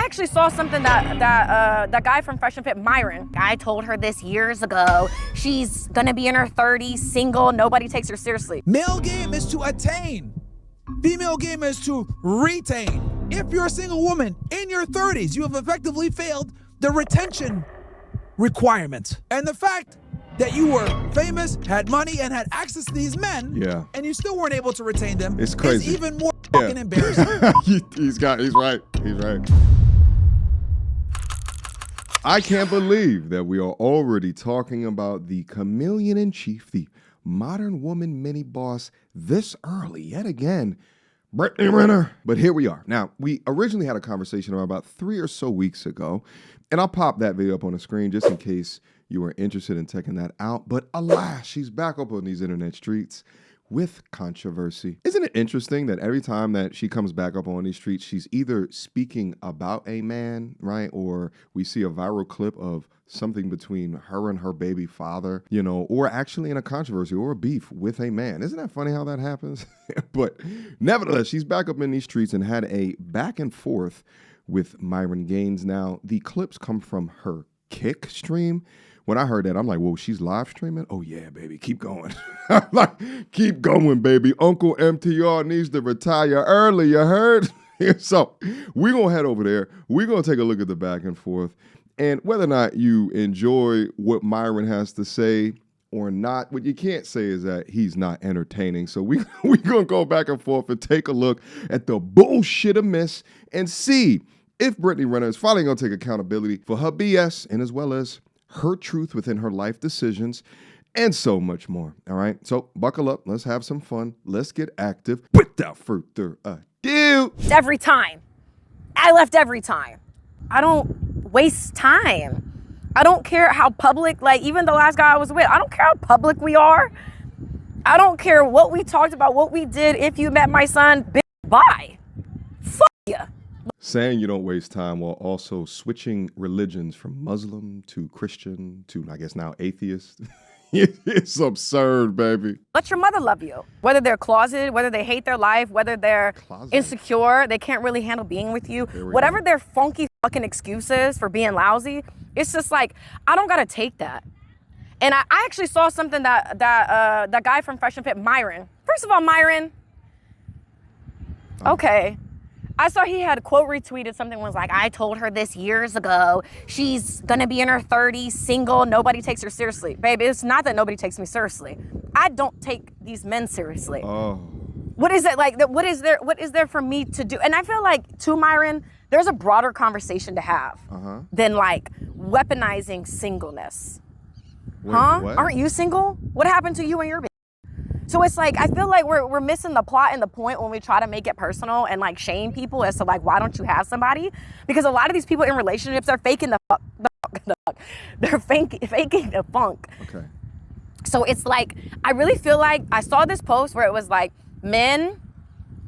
actually saw something that guy from Fresh and Fit, Myron. I told her this years ago. She's gonna be in her 30s, single, nobody takes her seriously. Male game is to attain. Female game is to retain. If you're a single woman in your 30s, you have effectively failed the retention requirement. And the fact that you were famous, had money, and had access to these men, and you still weren't able to retain them, it's crazy. Is even more fucking embarrassing. He's right. He's right. I can't believe that we are already talking about the chameleon in chief, the modern woman mini boss, this early yet again, Brittany Renner. But here we are. Now, we originally had a conversation about 3 or so weeks ago, and I'll pop that video up on the screen just in case you are interested in checking that out. But alas, she's back up on these internet streets with controversy. Isn't it interesting that every time that she comes back up on these streets, she's either speaking about a man, right? Or we see a viral clip of something between her and her baby father, you know, or actually in a controversy or a beef with a man. Isn't that funny how that happens? But nevertheless, she's back up in these streets and had a back and forth with Myron Gaines. Now, the clips come from her Kick stream. When I heard that, I'm like, whoa, she's live streaming? Oh, yeah, baby, keep going. I'm like, keep going, baby. Uncle MTR needs to retire early, you heard? So we're going to head over there. We're going to take a look at the back and forth. And whether or not you enjoy what Myron has to say or not, what you can't say is that he's not entertaining. So we're going to go back and forth and take a look at the bullshit amiss and see if Brittany Renner is finally going to take accountability for her BS and as well as her truth within her life decisions and so much more. All right. So buckle up. Let's have some fun. Let's get active. Without further ado. Every time. I left every time. I don't waste time. I don't care how public, like even the last guy I was with, I don't care how public we are. I don't care what we talked about, what we did. If you met my son, bitch, bye. Fuck ya. Saying you don't waste time while also switching religions from Muslim to Christian to, I guess now, atheist. It's absurd, baby. Let your mother love you. Whether they're closeted, whether they hate their life, whether they're insecure, they can't really handle being with you. Whatever their funky fucking excuses for being lousy, it's just like, I don't gotta take that. And I actually saw something that guy from Fresh and Fit, Myron. First of all, Myron, okay. I saw he had quote retweeted something, was like, I told her this years ago. She's gonna be in her 30s, single, nobody takes her seriously. Baby, it's not that nobody takes me seriously. I don't take these men seriously. Oh. What is it like? What is there for me to do? And I feel like, to Myron, there's a broader conversation to have than like weaponizing singleness. Wait, huh? What? Aren't you single? What happened to you and your baby? So it's like, I feel like we're missing the plot and the point when we try to make it personal and like shame people as to like, why don't you have somebody? Because a lot of these people in relationships, they're faking the fuck. They're faking the funk. Okay. So it's like, I really feel like I saw this post where it was like, men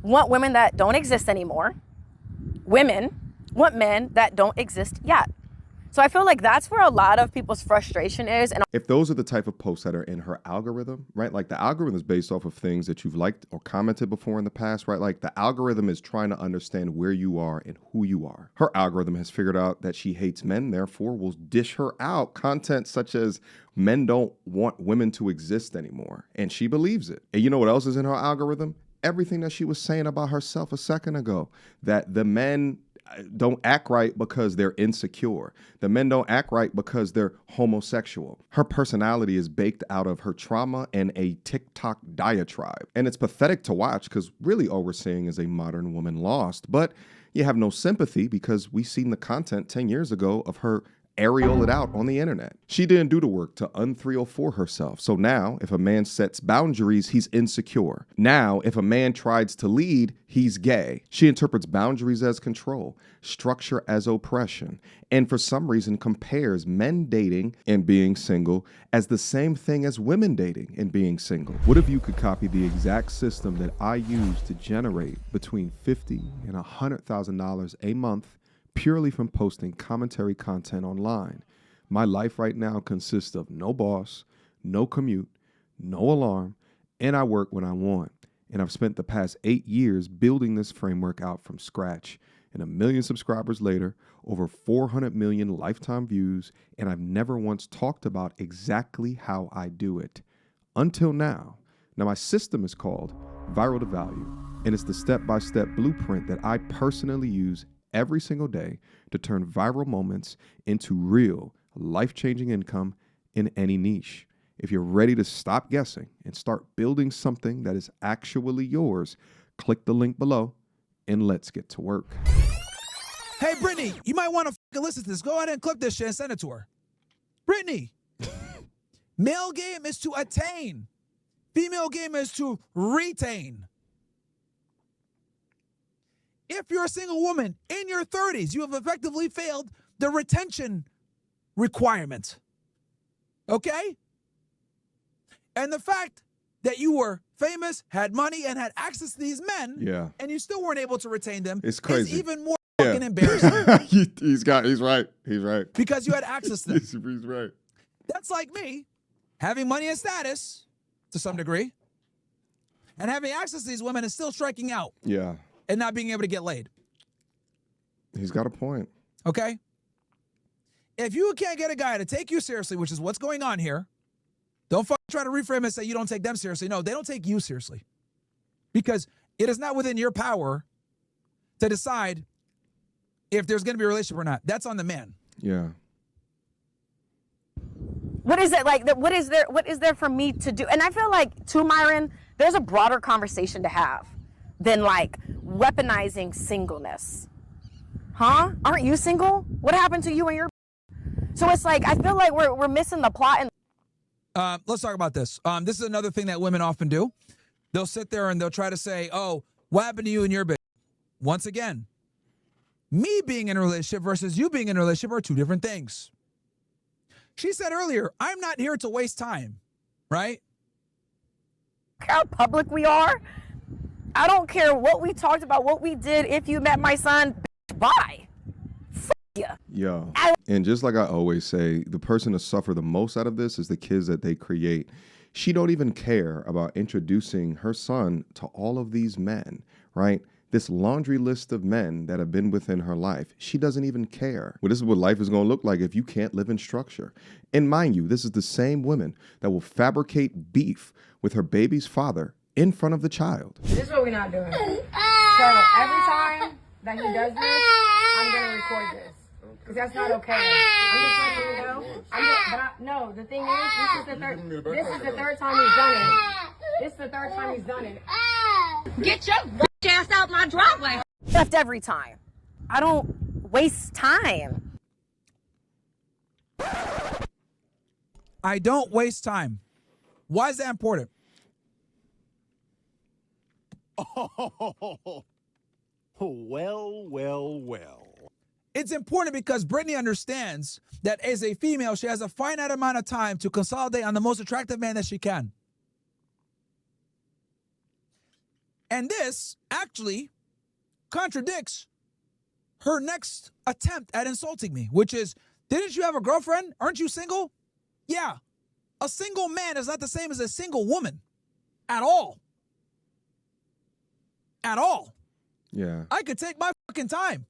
want women that don't exist anymore. Women want men that don't exist yet. So I feel like that's where a lot of people's frustration is. And if those are the type of posts that are in her algorithm, right? Like the algorithm is based off of things that you've liked or commented before in the past, right? Like the algorithm is trying to understand where you are and who you are. Her algorithm has figured out that she hates men, therefore will dish her out content such as men don't want women to exist anymore. And she believes it. And you know what else is in her algorithm? Everything that she was saying about herself a second ago, that the men don't act right because they're insecure. The men don't act right because they're homosexual. Her personality is baked out of her trauma and a TikTok diatribe. And it's pathetic to watch because really all we're seeing is a modern woman lost. But you have no sympathy because we've seen the content 10 years ago of her aerial it out on the internet. She didn't do the work to un-304 herself. So now, if a man sets boundaries, he's insecure. Now, if a man tries to lead, he's gay. She interprets boundaries as control, structure as oppression, and for some reason compares men dating and being single as the same thing as women dating and being single. What if you could copy the exact system that I use to generate between $50,000 and $100,000 a month purely from posting commentary content online? My life right now consists of no boss, no commute, no alarm, and I work when I want. And I've spent the past 8 years building this framework out from scratch. and 1 million subscribers later, over 400 million lifetime views, and I've never once talked about exactly how I do it. Until now. Now, my system is called Viral to Value, and it's the step-by-step blueprint that I personally use every single day to turn viral moments into real, life-changing income in any niche. If you're ready to stop guessing and start building something that is actually yours, click the link below and let's get to work. Hey, Brittany, you might want to listen to this. Go ahead and clip this shit and send it to her. Brittany, male game is to attain. Female game is to retain. If you're a single woman in your 30s, you have effectively failed the retention requirement. Okay? And the fact that you were famous, had money, and had access to these men, and you still weren't able to retain them, it's crazy. Is even more fucking embarrassing. He's right. He's right. Because you had access to them. He's right. That's like me having money and status to some degree, and having access to these women and still striking out. Yeah. And not being able to get laid. He's got a point. Okay? If you can't get a guy to take you seriously, which is what's going on here, don't try to reframe and say you don't take them seriously. No, they don't take you seriously. Because it is not within your power to decide if there's going to be a relationship or not. That's on the man. Yeah. What is it like? What is there for me to do? And I feel like, to Myron, there's a broader conversation to have than like weaponizing singleness. Huh? Aren't you single? What happened to you and your? So it's like, I feel like we're missing the plot. And let's talk about this. This is another thing that women often do. They'll sit there and they'll try to say, oh, what happened to you and your bitch? Once again, me being in a relationship versus you being in a relationship are two different things. She said earlier, I'm not here to waste time, right? How public we are. I don't care what we talked about, what we did. If you met my son, bye. F ya. Yo. And just like I always say, the person to suffer the most out of this is the kids that they create. She don't even care about introducing her son to all of these men, right? This laundry list of men that have been within her life. She doesn't even care. Well, this is what life is going to look like if you can't live in structure. And mind you, this is the same woman that will fabricate beef with her baby's father in front of the child. This is what we're not doing. So every time that he does this, I'm going to record this. Because that's not okay. I'm just letting you know. No, the thing is, this is the third time he's done it. This is the third time he's done it. Get your ass out my driveway. Left every time. I don't waste time. I don't waste time. Why is that important? Oh, well. It's important because Brittany understands that as a female, she has a finite amount of time to consolidate on the most attractive man that she can. And this actually contradicts her next attempt at insulting me, which is, didn't you have a girlfriend? Aren't you single? Yeah. A single man is not the same as a single woman. At all. At all. Yeah. I could take my fucking time.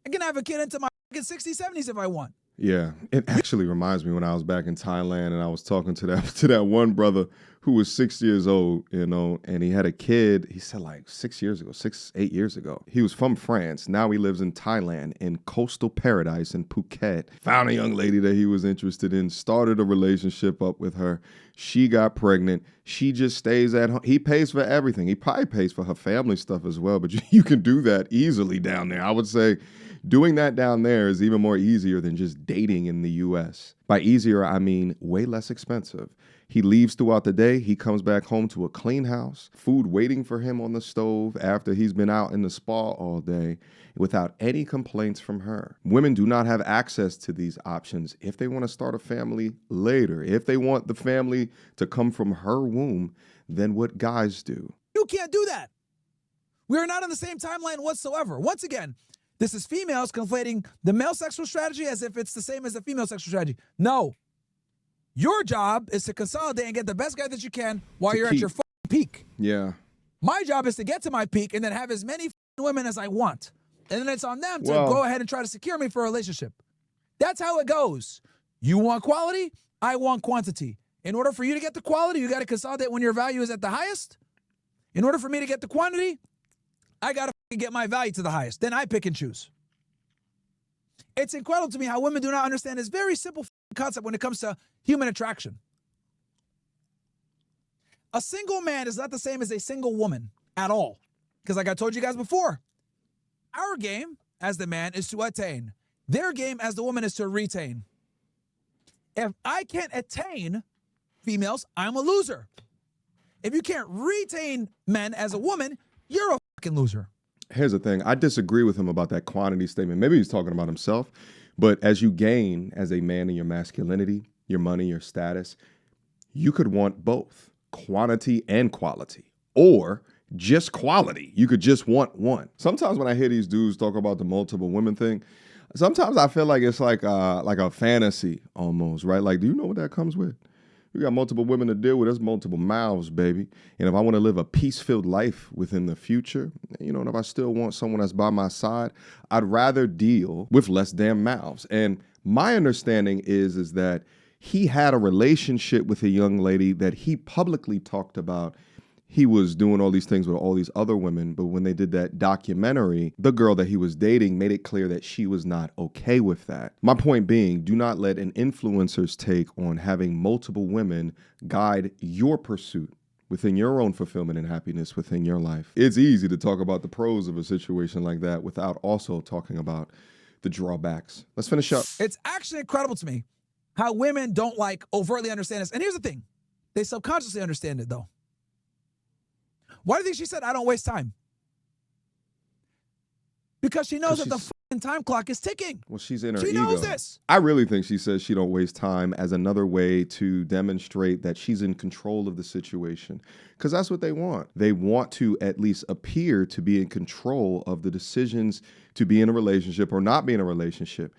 I can have a kid into my fucking 60s, 70s if I want. Yeah, it actually reminds me when I was back in Thailand and I was talking to that one brother who was 6 years old, you know, and he had a kid. He said like 6 years ago, 8 years ago. He was from France. Now he lives in Thailand in coastal paradise in Phuket. Found a young lady that he was interested in, started a relationship up with her. She got pregnant. She just stays at home. He pays for everything. He probably pays for her family stuff as well, but you can do that easily down there. I would say doing that down there is even more easier than just dating in the U.S. By easier, I mean way less expensive. He leaves throughout the day. He comes back home to a clean house, food waiting for him on the stove after he's been out in the spa all day without any complaints from her. Women do not have access to these options if they want to start a family later. If they want the family to come from her womb, then what guys do. You can't do that. We are not on the same timeline whatsoever. Once again, this is females conflating the male sexual strategy as if it's the same as the female sexual strategy. No. Your job is to consolidate and get the best guy that you can while you're at your peak. Yeah. My job is to get to my peak and then have as many women as I want. And then it's on them to go ahead and try to secure me for a relationship. That's how it goes. You want quality, I want quantity. In order for you to get the quality, you got to consolidate when your value is at the highest. In order for me to get the quantity, I got to get my value to the highest. Then I pick and choose. It's incredible to me how women do not understand this very simple concept when it comes to human attraction. A single man is not the same as a single woman at all. Because like I told you guys before, our game as the man is to attain. Their game as the woman is to retain. If I can't attain females, I'm a loser. If you can't retain men as a woman, you're a fucking loser. Here's the thing. I disagree with him about that quantity statement. Maybe he's talking about himself. But as you gain as a man in your masculinity, your money, your status, you could want both quantity and quality, or just quality. You could just want one. Sometimes when I hear these dudes talk about the multiple women thing, sometimes I feel like it's like a fantasy almost, right? Like, do you know what that comes with? You got multiple women to deal with. There's multiple mouths, baby. And if I want to live a peace-filled life within the future, you know, and if I still want someone that's by my side, I'd rather deal with less damn mouths. And my understanding is that he had a relationship with a young lady that he publicly talked about. He was doing all these things with all these other women, but when they did that documentary, the girl that he was dating made it clear that she was not okay with that. My point being, do not let an influencer's take on having multiple women guide your pursuit within your own fulfillment and happiness within your life. It's easy to talk about the pros of a situation like that without also talking about the drawbacks. Let's finish up. It's actually incredible to me how women don't like overtly understand this. And here's the thing. They subconsciously understand it though. Why do you think she said, I don't waste time? Because she knows that the fucking time clock is ticking. Well, she's in her ego. She knows this. I really think she says she don't waste time as another way to demonstrate that she's in control of the situation. Because that's what they want. They want to at least appear to be in control of the decisions to be in a relationship or not be in a relationship.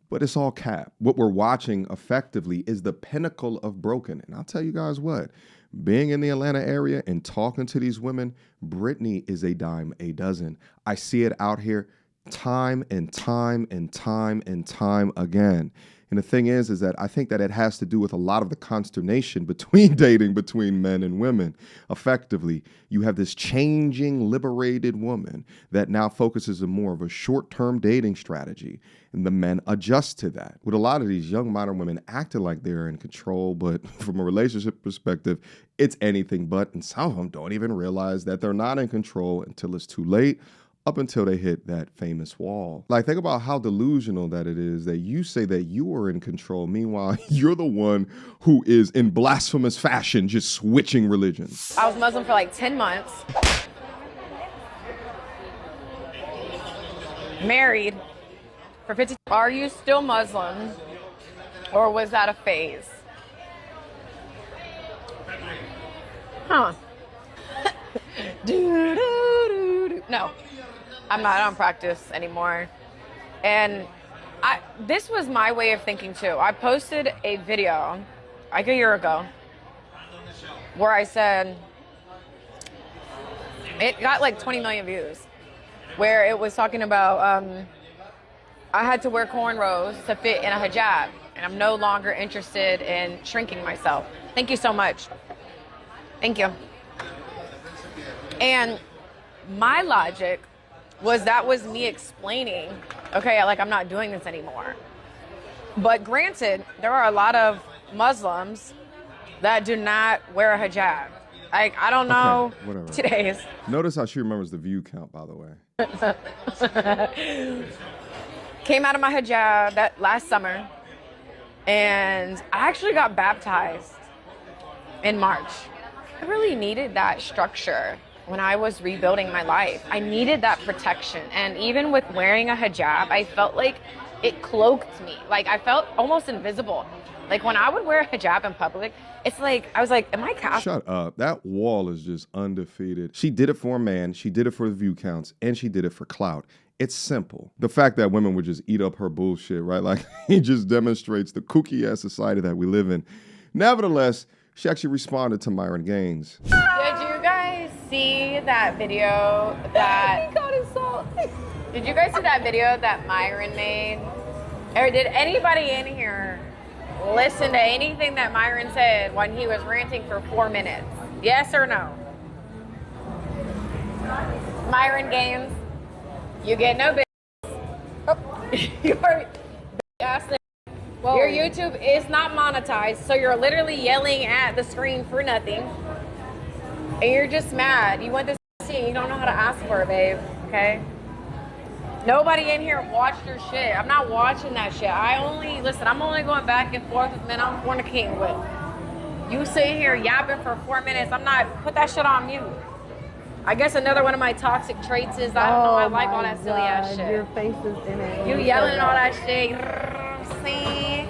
But it's all cap. What we're watching effectively is the pinnacle of broken. And I'll tell you guys what. Being in the Atlanta area and talking to these women, Brittany is a dime a dozen. I see it out here time and time and time and time again. And the thing is that I think that it has to do with a lot of the consternation between dating between men and women. Effectively, you have this changing, liberated woman that now focuses on more of a short-term dating strategy. And the men adjust to that. With a lot of these young modern women acting like they're in control, but from a relationship perspective, it's anything but. And some of them don't even realize that they're not in control until it's too late, up until they hit that famous wall. Like, think about how delusional that it is that you say that you are in control. Meanwhile, you're the one who is in blasphemous fashion just switching religions. I was Muslim for like 10 months. Married for 50. Are you still Muslim, or was that a phase? Huh. No, I'm not on practice anymore. And this was my way of thinking too. I posted a video like a year ago where I said, it got like 20 million views, where it was talking about I had to wear cornrows to fit in a hijab, and I'm no longer interested in shrinking myself. Thank you so much. Thank you. And my logic was that was me explaining, okay, like I'm not doing this anymore. But granted, there are a lot of Muslims that do not wear a hijab. Like, I don't know today's. Notice how she remembers the view count, by the way. Came out of my hijab that last summer, and I actually got baptized in March. I really needed that structure when I was rebuilding my life. I needed that protection. And even with wearing a hijab, I felt like it cloaked me. Like, I felt almost invisible. Like, when I would wear a hijab in public, it's like, I was like, am I Catholic? Shut up. That wall is just undefeated. She did it for a man, she did it for the view counts, and she did it for clout. It's simple. The fact that women would just eat up her bullshit, right? Like, it just demonstrates the kooky-ass society that we live in. Nevertheless, she actually responded to Myron Gaines. Did you guys see that video that... He got his salt. Did you guys see that video that Myron made? Or did anybody in here listen to anything that Myron said when he was ranting for 4 minutes? Yes or no? Myron Gaines, you get no business. Oh. Your ass. Your YouTube is not monetized, so you're literally yelling at the screen for nothing. And you're just mad. You want this and you don't know how to ask for it, babe. Okay? Nobody in here watched your shit. I'm not watching that shit. I'm only going back and forth with men I'm fornicating with. You sit here yapping for 4 minutes. Put that shit on mute. I guess another one of my toxic traits is I don't know, I like all that silly ass shit. Your face is in it. You yelling and all that shit. See?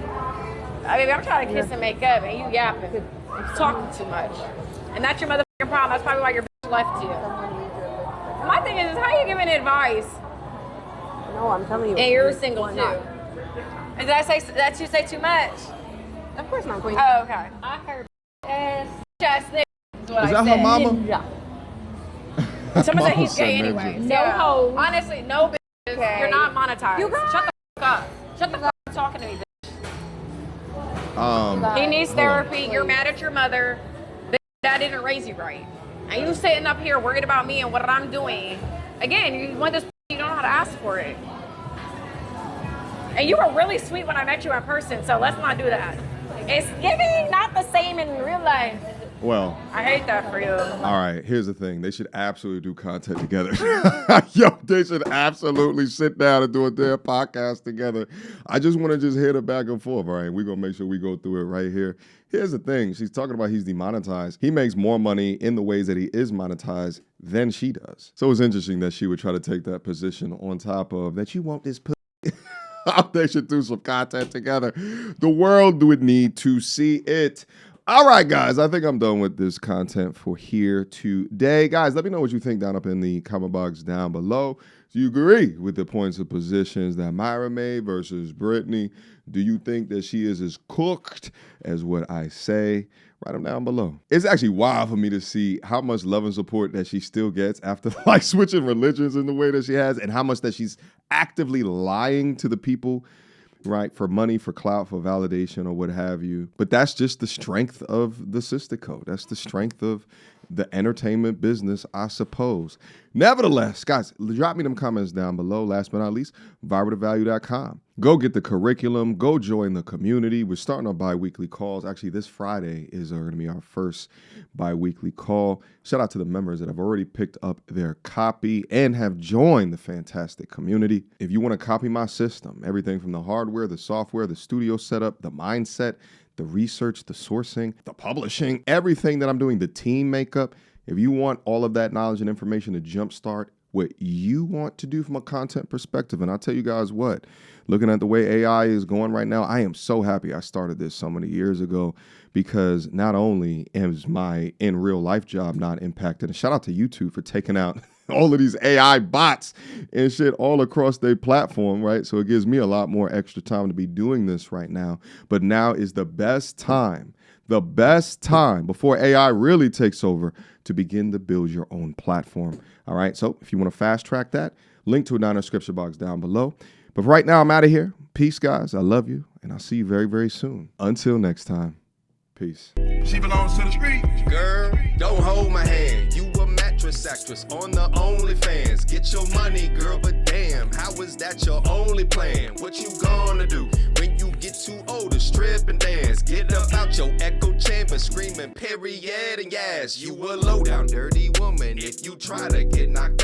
I'm trying to kiss and make up, and you yapping. You talking too much. And that's your motherfucking problem. That's probably why your bitch left you. My thing is how you giving advice? No, I'm telling you. And you're single too. And did you say too much? Of course not, Queen. Oh, okay. I heard ass nigga is what I said. Is that her mama? Yeah. Someone said Mama he's gay said anyway. ninja. No hoes. Honestly, no bitches. Okay. You're not monetized. You guys. Shut the fuck up. Shut the fuck up talking to me, bitch. He needs therapy. You're mad at your mother. That didn't raise you right. And you sitting up here worried about me and what I'm doing. Again, you want this, you don't know how to ask for it. And you were really sweet when I met you in person, so let's not do that. It's giving not the same in real life. Well, I hate that for you. all right, here's the thing. They should absolutely do content together. Yo, they should absolutely sit down and do a damn podcast together. I just want to just hit it back and forth, all right? We're going to make sure we go through it right here. Here's the thing. She's talking about he's demonetized. He makes more money in the ways that he is monetized than she does. So it's interesting that she would try to take that position on top of that you want this They should do some content together. The world would need to see it. All right, guys, I think I'm done with this content for here today. Guys, let me know what you think down up in the comment box down below. Do you agree with the points of positions that Myron made versus Brittany? Do you think that she is as cooked as what I say? Write them down below. It's actually wild for me to see how much love and support that she still gets after like switching religions in the way that she has, and how much that she's actively lying to the people, right, for money, for clout, for validation, or what have you. But that's just the strength of the sister code. That's the strength of the entertainment business, I suppose. Nevertheless, guys, drop me them comments down below. Last but not least, viraltovalue.com. Go get the curriculum. Go join the community. We're starting our bi-weekly calls. Actually, this Friday is going to be our first bi-weekly call. Shout out to the members that have already picked up their copy and have joined the fantastic community. If you want to copy my system, everything from the hardware, the software, the studio setup, the mindset, the research, the sourcing, the publishing, everything that I'm doing, the team makeup. If you want all of that knowledge and information to jumpstart what you want to do from a content perspective, and I'll tell you guys what, looking at the way AI is going right now, I am so happy I started this so many years ago, because not only is my in real life job not impacted, and shout out to YouTube for taking out all of these AI bots and shit all across their platform, right? So it gives me a lot more extra time to be doing this right now. But now is the best time before AI really takes over to begin to build your own platform. All right. So if you want to fast track that, link to it down in the description box down below. But for right now, I'm out of here. Peace, guys. I love you. And I'll see you very, very soon. Until next time. Peace. She belongs to the street. Girl, don't hold my hand. You a mattress actress on the OnlyFans. Get your money, girl, but damn, how is that your only plan? What you gonna do when you get too old to strip and dance? Get up out your echo chamber screaming period and yes. You a low down dirty woman if you try to get knocked